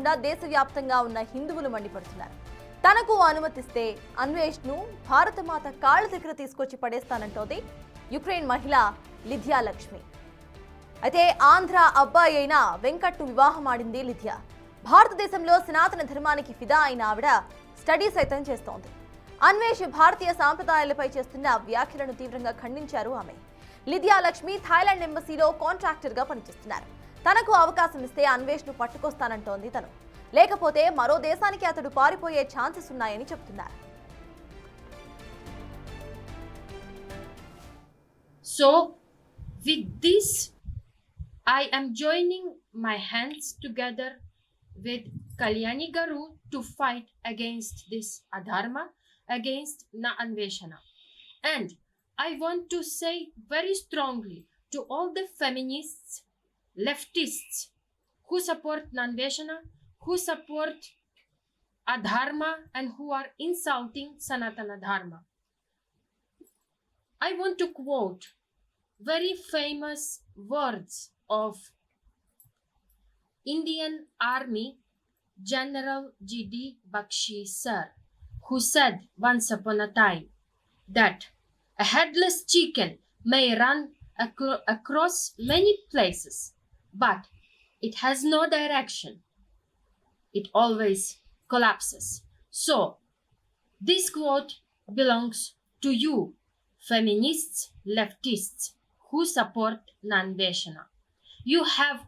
కాకుండా దేశవ్యాప్తంగా ఉన్న హిందువులు మండిపడుతున్నారు. తనకు అనుమతిస్తే అన్వేష్ను భారతమాత కాళ్ళ దగ్గర తీసుకొచ్చి పడేస్తానంటోంది యుక్రెయిన్ మహిళ లిదియా లక్ష్మి. అయితే ఆంధ్ర అబ్బాయి అయిన వెంకట్ను వివాహమాడింది లిదియా. భారతదేశంలో సనాతన ధర్మానికి ఫిదా అయిన ఆవిడ స్టడీ సైతం చేస్తోంది. అన్వేష్ భారతీయ సాంప్రదాయాలపై చేస్తున్న వ్యాఖ్యలను తీవ్రంగా ఖండించారు ఆమె. లిదియా లక్ష్మి థాయిలాండ్ ఎంబసీలో కాంట్రాక్టర్గా పనిచేస్తున్నారు. తనకు అవకాశం ఇస్తే అన్వేష్ను పట్టుకొస్తానంటోంది తను. లేకపోతే మరో దేశానికి అతడు పారిపోయే ఛాన్సెస్ ఉన్నాయని చెప్తున్నారు. So with this I am joining my hands together with Kalyani Garu to fight against this adharma, against Naa Anveshana. And I want to say very strongly to all the feminists, leftists who support Naa Anveshana, who support adharma and who are insulting Sanatana Dharma. I want to quote very famous words of Indian Army General G.D. Bakshi sir, who said once upon a time that a headless chicken may run across many places, but it has no direction. It always collapses. So, this quote belongs to you, feminists, leftists, who support Naa Anveshana. You have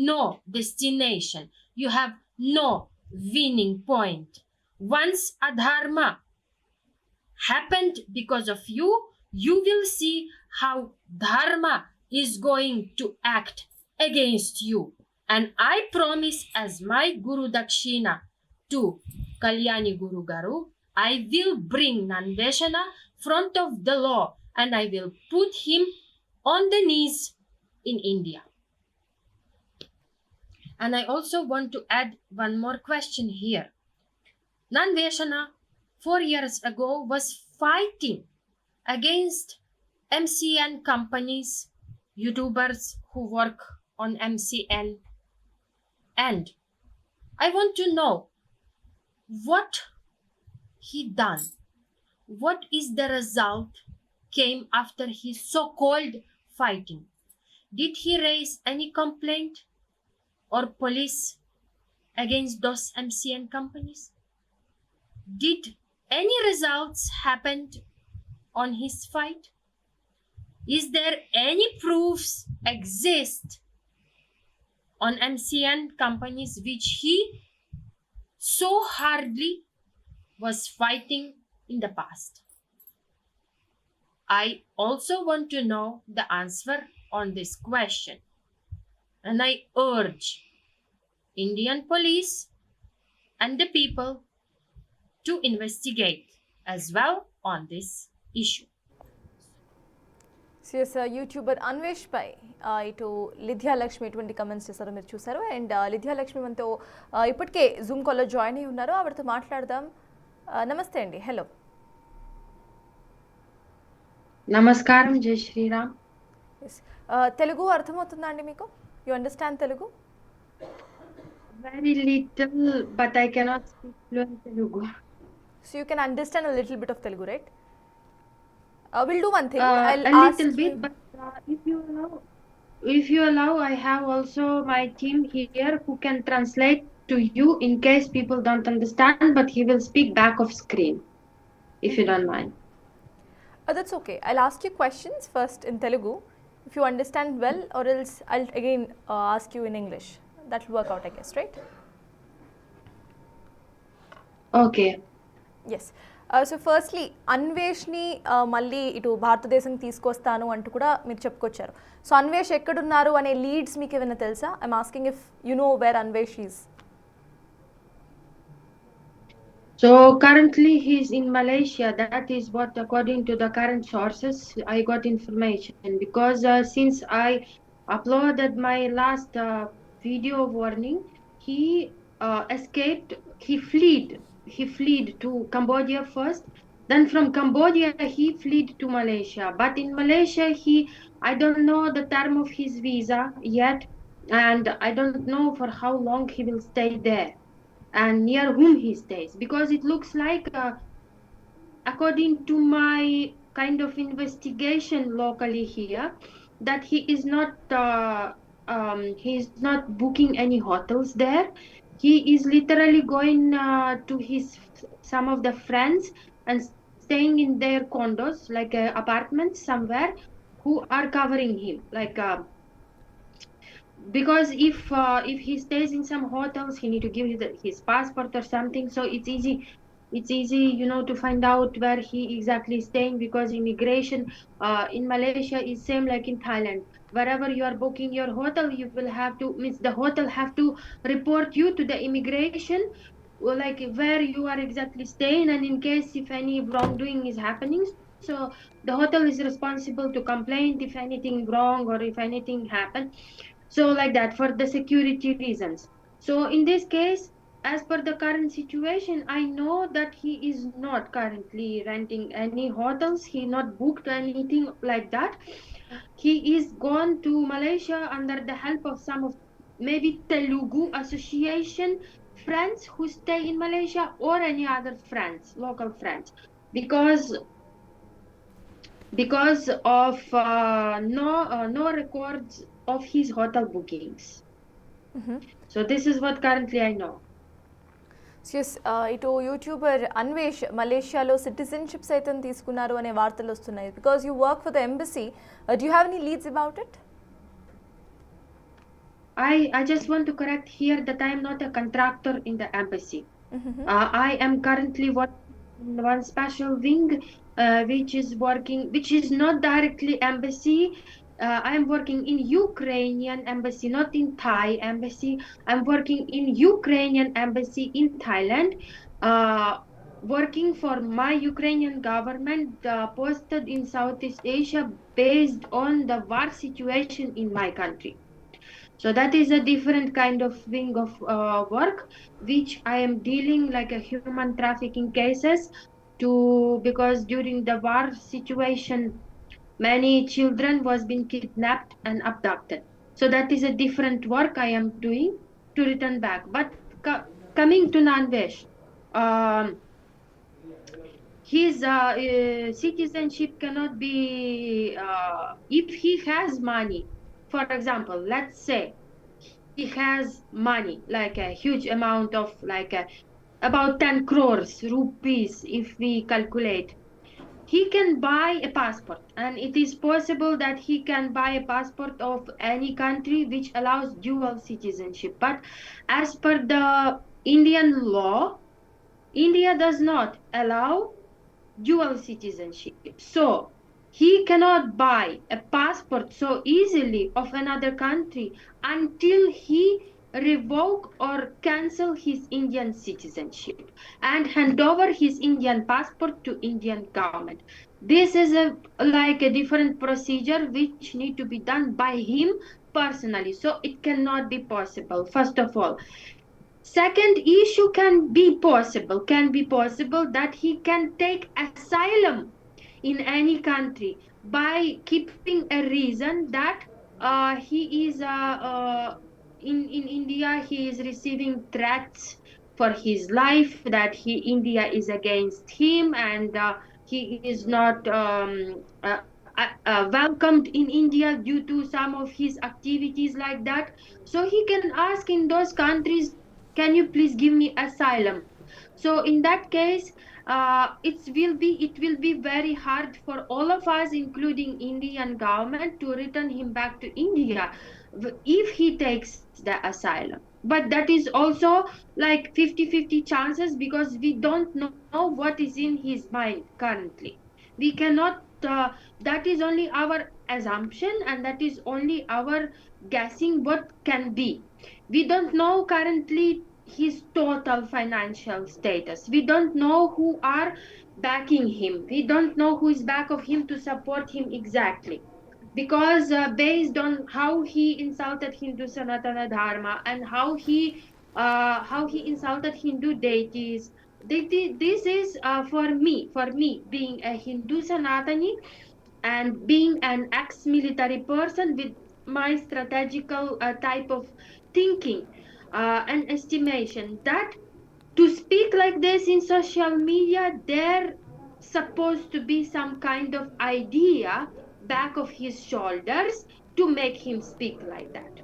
no destination. You have no winning point. Once adharma happened because of you, you will see how dharma is going to act against you. And I promise as my Guru Dakshina to Kalyani Guru Garu, I will bring Naa Anveshana front of the law and I will put him on the knees in India. And I also want to add one more question here. Naa Anveshana 4 years ago was fighting against MCN companies, YouTubers who work on MCN. And I want to know what he done. What is the result came after his so-called fighting? Did he raise any complaint or police against those MCN companies? Did any results happened on his fight? Is there any proofs exist on MCN companies which he so hardly was fighting in the past? I also want to know the answer on this question. And I urge Indian police and the people to investigate as well on this issue. YouTuber Anvesh పై ఇటు Lydia Lakshmi ఎటువంటి comments చేశారో మీరు చూసారు. And లిదియా Lakshmi మనతో ఇప్పటికే Zoom కాల్లో join అయి ఉన్నారు. ఆవిడతో మాట్లాడదాం. నమస్తే అండి. హలో. నమస్కారం. జై శ్రీరామ్. తెలుగు అర్థమవుతుందా అండి మీకు? You understand Telugu? Very little, but I cannot speak fluent Telugu. So you can understand a little bit of Telugu, right? We'll do one thing. I'll a ask little bit, but if you allow, I have also my team here who can translate to you in case people don't understand, but he will speak back of screen, if you don't mind. That's okay. I'll ask you questions first in Telugu. If you understand well, or else I'll again ask you in English. That will work out, I guess, right? Okay. Yes. So firstly అన్వేష్ని మళ్ళీ ఇటు భారతదేశం తీసుకొస్తాను అంటూ కూడా మీరు చెప్పుకొచ్చారు. So Anvesh ఎక్కడున్నారు అనే లీడ్స్ మీకు ఏమైనా తెలుసా? I'm asking if you know where Anvesh is. So currently he's in Malaysia. That is what, according to the current sources, I got information. Because since I uploaded my last video warning, he escaped. He fled to Cambodia first. Then from Cambodia he fled to Malaysia. But in Malaysia I don't know the term of his visa yet. and I don't know for how long he will stay there and near whom he stays, because it looks like, according to my kind of investigation locally here, that he is not booking any hotels there. He is literally going to his some of the friends and staying in their condos, like apartments somewhere, who are covering him, like because if he stays in some hotels, he need to give his passport or something. So it's easy, to find out where he exactly staying, because immigration in Malaysia is same like in Thailand. Wherever you are booking your hotel, you will have to, means the hotel have to report you to the immigration, like where you are exactly staying, and in case if any wrongdoing is happening, so the hotel is responsible to complain if anything wrong or if anything happen. So like that, for the security reasons. So in this case, as per the current situation, I know that he is not currently renting any hotels, he not booked anything like that. He is gone to Malaysia under the help of some of maybe Telugu association friends who stay in Malaysia, or any other friends, local friends, because of no records of his hotel bookings. So this is what currently I know. Yes ఇటు YouTuber Anvesh మలేషియాలో citizenship సైతం తీసుకున్నారు అనే వార్తలు వస్తున్నాయి. Because you work for the embassy, do you have any leads about it? I just want to correct here that I am not a contractor in the embassy. I am currently working in one special wing, which is not directly embassy. I am working in Ukrainian embassy, not in Thai embassy. I'm working in Ukrainian embassy in Thailand, uh, working for my Ukrainian government, posted in Southeast Asia based on the war situation in my country. So that is a different kind of wing of work, which I am dealing like a human trafficking cases, to because during the war situation, many children was being kidnapped and abducted. So that is a different work I am doing to return back. But coming to Nanvesh, um, his citizenship cannot be, if he has money. For example, let's say he has money, like a huge amount of, like about 10 crores rupees, if we calculate, he can buy a passport, and it is possible that he can buy a passport of any country which allows dual citizenship. But as per the Indian law, India does not allow dual citizenship. So he cannot buy a passport so easily of another country until he revoke or cancel his Indian citizenship and hand over his Indian passport to Indian government. This is like a different procedure which need to be done by him personally. So it cannot be possible, first of all. Second issue can be possible that he can take asylum in any country by keeping a reason that he is in India, he is receiving threats for his life, that India is against him, and he is not welcomed in India due to some of his activities like that. So he can ask in those countries, can you please give me asylum? So in that case, it will be very hard for all of us, including Indian government, to return him back to India if he takes the asylum. But that is also like 50-50 chances, because we don't know what is in his mind currently. We cannot, that is only our assumption, and that is only our guessing what can be. We don't know currently his total financial status. We don't know who are backing him. We don't know who is back of him to support him exactly. Because based on how he insulted Hindu Sanatana Dharma, and how he insulted Hindu deities, this is for me being a Hindu Sanatani and being an ex-military person with my strategical type of thinking and estimation that to speak like this in social media, there supposed to be some kind of idea back of his shoulders to make him speak like that,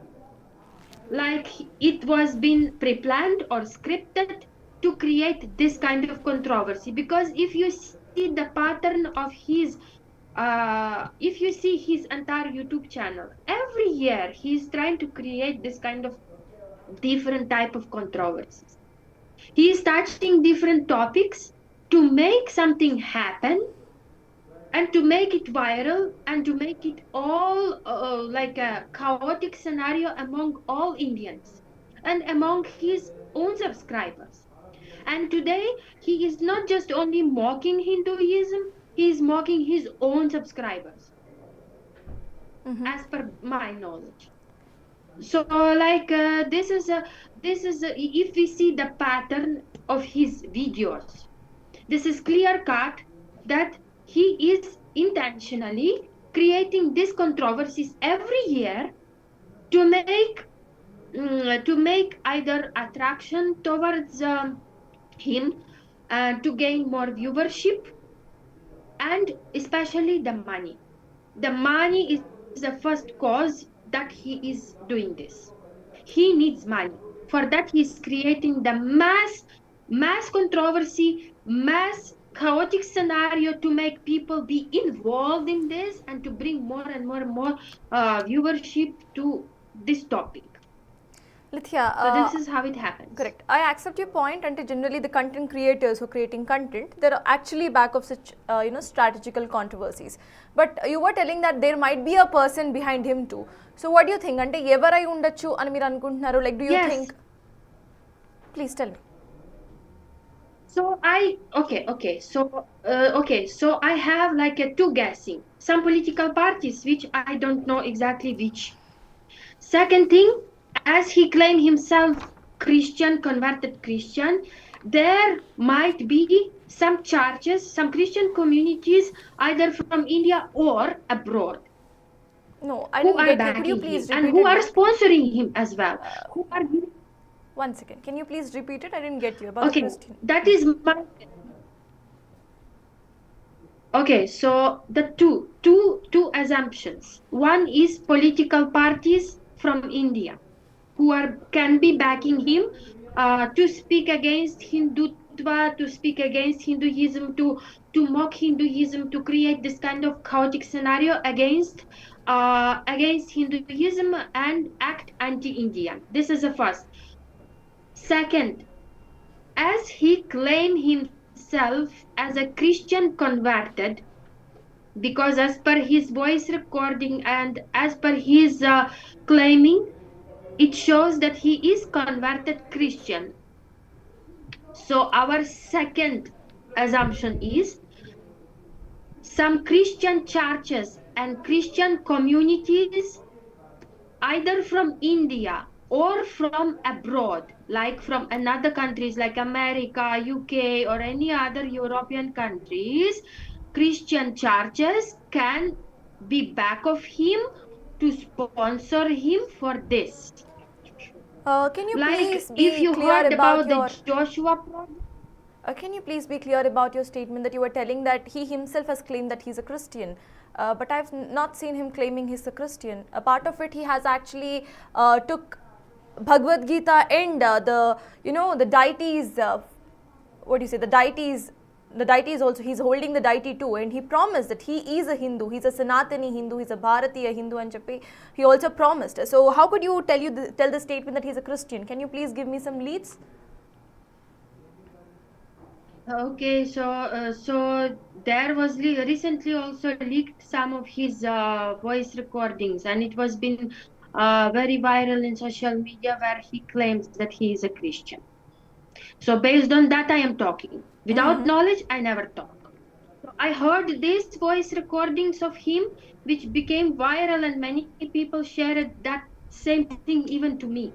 like it was been pre-planned or scripted to create this kind of controversy. Because if you see the pattern of his if you see his entire YouTube channel, every year he's trying to create this kind of different type of controversies. He is touching different topics to make something happen and to make it viral and to make it all like a chaotic scenario among all Indians and among his own subscribers. And today he is not just only mocking Hinduism, he is mocking his own subscribers, as per my knowledge. So like if we see the pattern of his videos, this is clear cut that he is intentionally creating these controversies every year to make either attraction towards him, to gain more viewership, and especially the money. The money is the first cause that he is doing this. He needs money. For that, he is creating the mass controversy, mass chaotic scenario to make people be involved in this and to bring more and more and more viewership to this topic. Lithia, So this is how it happens. correct. I accept your point. And generally, the content creators who are creating content, they are actually back of such strategical controversies. But you were telling that there might be a person behind him too. So what do you think? Ante evarai undachu ani meer anukuntunnaru? Like, do you think? Please tell me. So so I have like a two guessing. Some political parties which I don't know exactly which. Second thing, as he claimed himself Christian, converted Christian, there might be some churches, some Christian communities, either from India or abroad, No, I who didn't are get you. Could backing you him please and repeat who it are back? sponsoring him as well. Who are giving... One second. Can you please repeat it? I didn't get you about the Okay, Christian. that is my... Okay, so the two assumptions. One is political parties from India who are can be backing him to speak against Hindutva, to speak against Hinduism, to mock Hinduism, to create this kind of chaotic scenario against Hinduism and act anti-Indian. This is the first. Second, as he claimed himself as a Christian converted, because as per his voice recording and as per his claiming, it shows that he is converted Christian. So our second assumption is some Christian churches and Christian communities, either from India or from abroad, like from another countries like America, UK, or any other European countries, Christian churches can be back of him to sponsor him for this. Can you Like please if be you clear heard about about your... the Joshua project. Can you please be clear about your statement that you were telling that he himself has claimed that he's a Christian, but I've not seen him claiming he's a Christian. A part of it, he has actually took Bhagavad Gita and the deities. What do you say? The deities also. He's holding the deity too, and he promised that he is a Hindu. He's a Sanatani Hindu. He's a Bharatiya Hindu, and he also promised. So how could you tell the statement that he's a Christian? Can you please give me some leads? Okay, so there was recently also leaked some of his voice recordings, and it was been very viral in social media where he claims that he is a Christian. So based on that, I am talking. Without knowledge, I never talk. So I heard these voice recordings of him, which became viral, and many people shared that same thing even to me.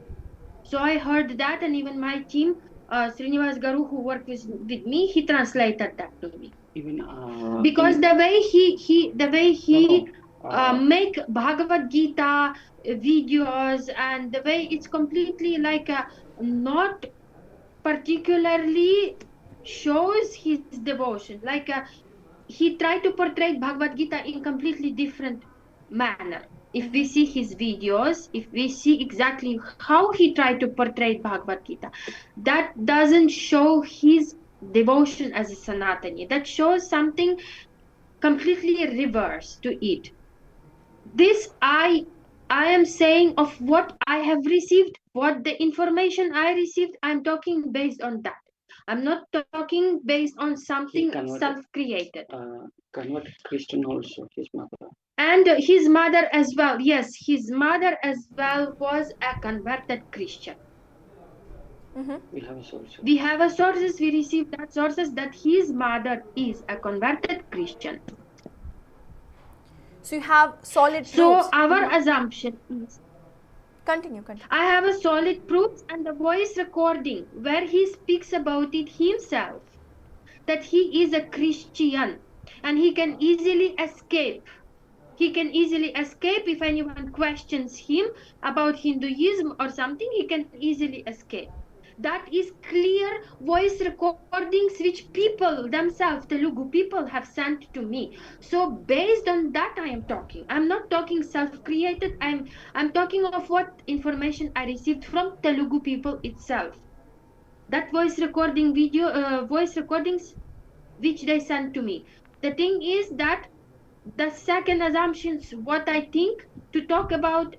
So I heard that, and even my team, Srinivas Garu, who worked with me, he translated that to me. Even Because the way he no, no. make Bhagavad Gita videos, and the way it's completely like not particularly shows his devotion. Like he tried to portray Bhagavad Gita in completely different manner. If we see his videos, if we see exactly how he tried to portray Bhagavad Gita, that doesn't show his devotion as a Sanatani. That shows something completely reverse to it. This I am saying of what I have received, what the information I received, I'm talking based on that. I'm not talking based on something self-created. Converted Christian also, his mother. And his mother as well. Yes, his mother as well was a converted Christian. We have a source. We have a sources, we received that sources that his mother is a converted Christian. So you have solid proofs. So our assumption is, Continue. I have a solid proof and the voice recording where he speaks about it himself, that he is a Christian and he can easily escape. He can easily escape if anyone questions him about Hinduism or something, he can easily escape. That is clear voice recordings which people themselves, Telugu people, have sent to me. So based on that I am talking. I'm not talking self-created. I'm talking of what information I received from Telugu people itself. That voice recordings which they sent to me. The thing is that the second assumption, what I think, to talk about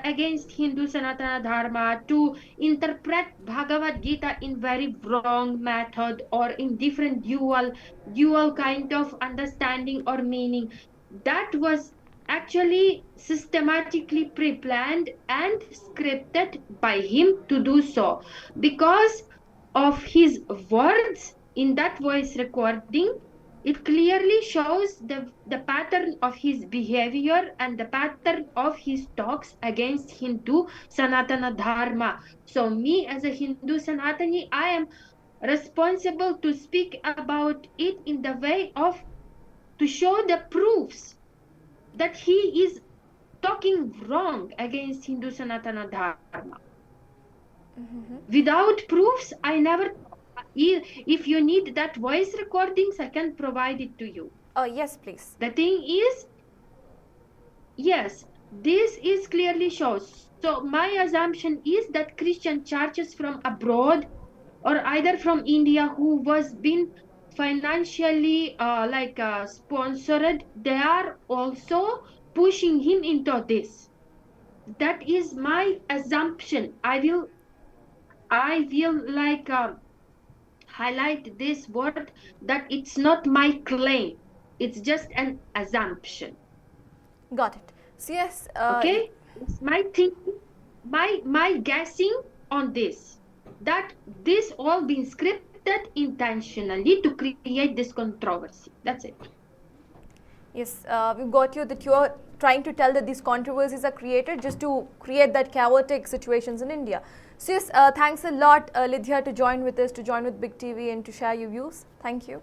against Hindu Sanatana Dharma, to interpret Bhagavad Gita in very wrong method or in different dual kind of understanding or meaning, that was actually systematically pre-planned and scripted by him to do so, because of his words in that voice recording. It clearly shows the pattern of his behavior and the pattern of his talks against Hindu Sanatana Dharma. So me as a Hindu Sanatani, I am responsible to speak about it in the way of to show the proofs that he is talking wrong against Hindu Sanatana Dharma. Without proofs, I never. If you need that voice recordings, I can provide it to you. Yes, please. The thing is, yes, this is clearly shows. So my assumption is that Christian churches from abroad or either from India who was been financially sponsored, they are also pushing him into this. That is my assumption. I will highlight this word that it's not my claim, it's just an assumption. Got it. So yes, Okay, it's my thinking, my guessing on this, that this all been scripted intentionally to create this controversy. That's it. Yes, we've got you that you are trying to tell that these controversies are created just to create that chaotic situations in India. So yes, thanks a lot, Lidiya, to join with us, to join with Big TV and to share your views. Thank you.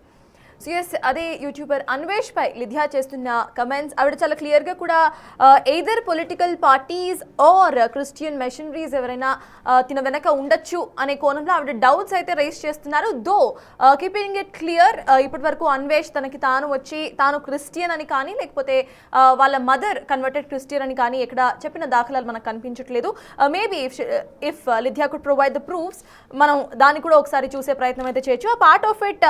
So yes అదే YouTuber Anvesh పై Lydia చేస్తున్న comments ఆవిడ చాలా క్లియర్గా కూడా either political parties or Christian missionaries ఎవరైనా తిన వెనక ఉండొచ్చు అనే కోణంలో ఆవిడ డౌట్స్ అయితే రైజ్ చేస్తున్నారు. దో కీపింగ్ ఇట్ క్లియర్, ఇప్పటి వరకు అన్వేష్ తనకి తాను వచ్చి తాను క్రిస్టియన్ అని కానీ లేకపోతే వాళ్ళ మదర్ కన్వర్టెడ్ క్రిస్టియన్ అని కానీ ఎక్కడ చెప్పిన దాఖలాలు మనకు కనిపించట్లేదు. Maybe if Lydia could provide the proofs, మనం దాన్ని కూడా ఒకసారి చూసే ప్రయత్నం అయితే చేయొచ్చు. ఆ పార్ట్ ఆఫ్ ఇట్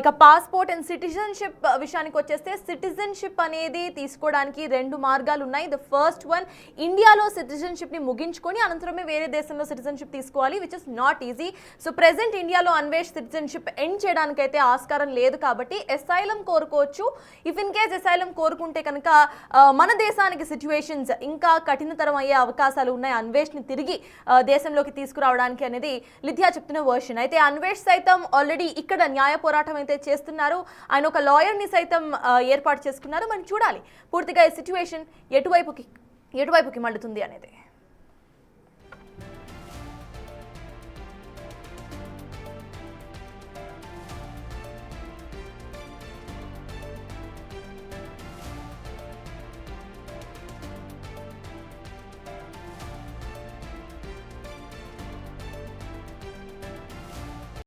ఇక పాస్పోర్ట్ అండ్ సిటిజన్షిప్ విషయానికి వచ్చేస్తే, సిటిజన్షిప్ అనేది తీసుకోవడానికి రెండు మార్గాలు ఉన్నాయి. ద ఫస్ట్ వన్, ఇండియాలో సిటిజన్షిప్ని ముగించుకొని అనంతరమే వేరే దేశంలో సిటిజన్షిప్ తీసుకోవాలి, which is not easy. So present ఇండియాలో అన్వేష్ సిటిజన్షిప్ ఎండ్ చేయడానికైతే ఆస్కారం లేదు కాబట్టి ఎసైలం కోరుకోవచ్చు. ఇఫ్ ఇన్ కేస్ ఎసైలం కోరుకుంటే కనుక మన దేశానికి సిచ్యువేషన్స్ ఇంకా కఠినతరం అయ్యే అవకాశాలు ఉన్నాయి అన్వేష్ని తిరిగి దేశంలోకి తీసుకురావడానికి అనేది లిధియా చెప్తున్న వర్షన్. అయితే అన్వేష్ సైతం ఆల్రెడీ ఇక్కడ న్యాయ పోరాటం అయితే చేస్తున్నారు. ఆయన ఒక లాయర్ని సైతం ఏర్పాటు చేసుకున్నారు. మనం చూడాలి పూర్తిగా ఈ సిచ్యువేషన్ ఎటువైపుకి మళ్ళుతుంది అనేది.